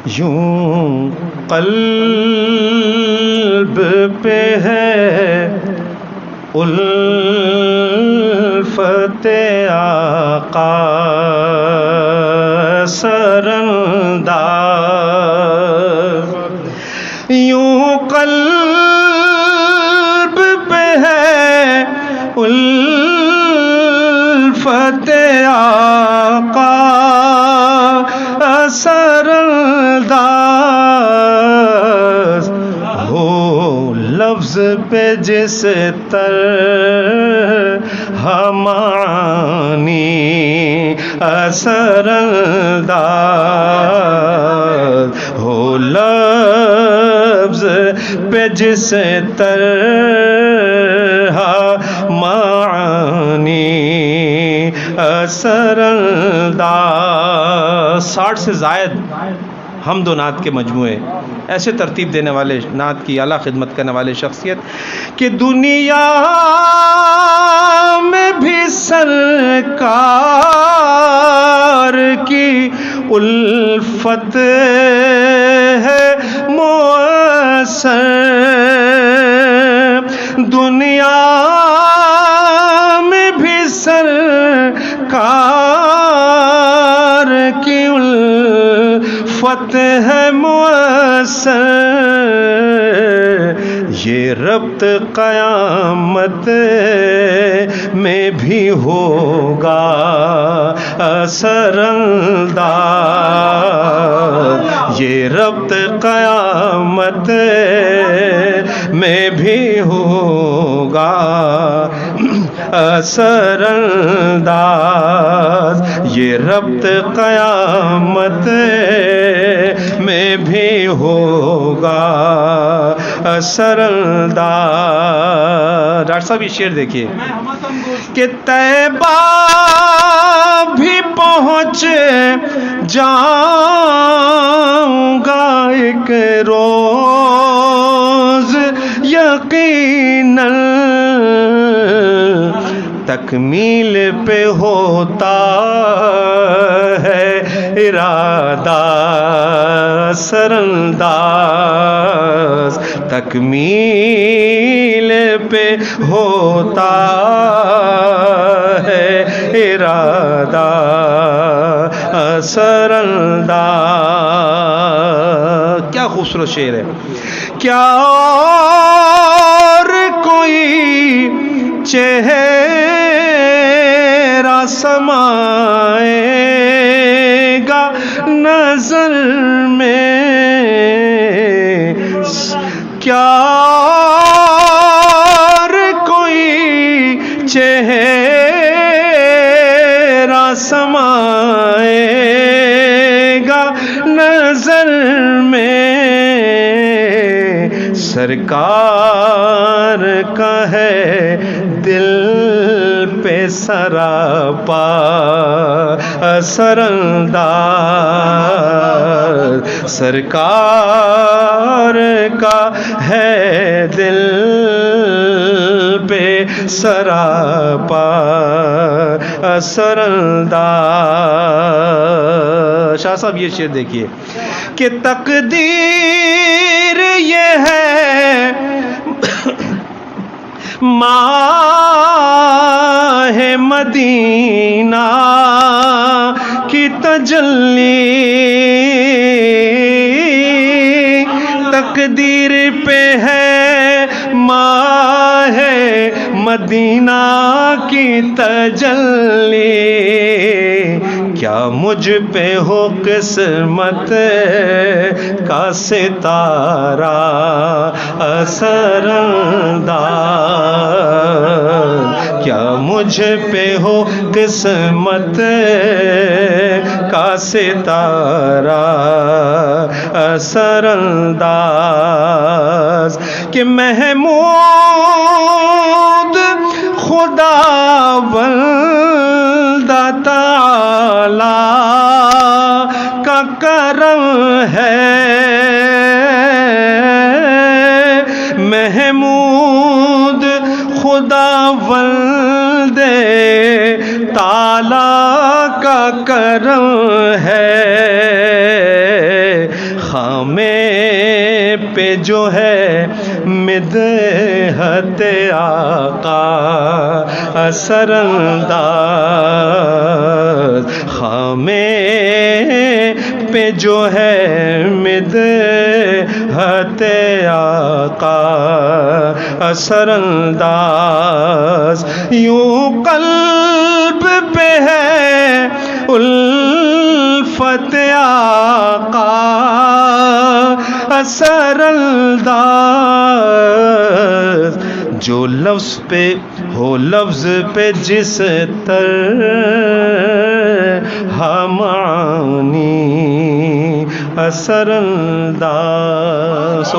یوں قلب پہ ہے الفت آقا سرانداز، یوں قلب پہ ہے الفت آقا سرانداز، ہو لفظ پہ جس طرح معانی اثر انداز، ہو لفظ پہ جس طرح معانی اثر انداز۔ 60 سے زائد حمد و نعت کے مجموعے، ایسے ترتیب دینے والے، نعت کی اعلیٰ خدمت کرنے والے شخصیت کہ دنیا میں بھی سرکار کی الفت ہے مؤثر، دنیا میں بھی سرکار کی الفت ہے مؤثر، یہ ربط قیامت میں بھی ہوگا اثر انداز، یہ ربط قیامت میں بھی ہوگا اثر انداز، یہ ربط قیامت میں بھی ہوگا اثر انداز۔ ڈاکٹر صاحب یہ شعر دیکھیے کہ طیبہ بھی پہنچ جاؤں گا ایک روز یقیناً، تکمیل پہ ہوتا ہے ارادہ سرانداز، تکمیل پہ ہوتا ہے ارادہ سرانداز۔ کیا خوبصورت شعر ہے، کیا اور کوئی چہرہ سمائے گا نظر میں، کیا اور کوئی چہرہ سمائے گا نظر میں، سرکار کا ہے دل پہ سراپا اثر انداز، سرکار کا ہے دل پہ سراپا اثر انداز۔ شاہ صاحب یہ شعر دیکھیے کہ تقدیر یہ ہے ماہ مدینہ کی تجلی، تقدیر پہ ہے ماہ مدینہ کی تجلی، کیا مجھ پہ ہو قسمت کا ستارہ اثر انداز، کیا مجھ پہ ہو قسمت کا ستارہ اثر انداز، کہ محمود خداوند تعالی کا کرم ہے، محمود خداوند تعالی کا کرم ہے، خامے پہ جو ہے مدحت آقا اثر انداز، خامے پہ جو ہے مدحت آقا اثر انداز، یوں قلب پہ ہے الفت آقا اثر انداز، جو لفظ پہ ہو لفظ پہ جس طرح معانی اثر انداز۔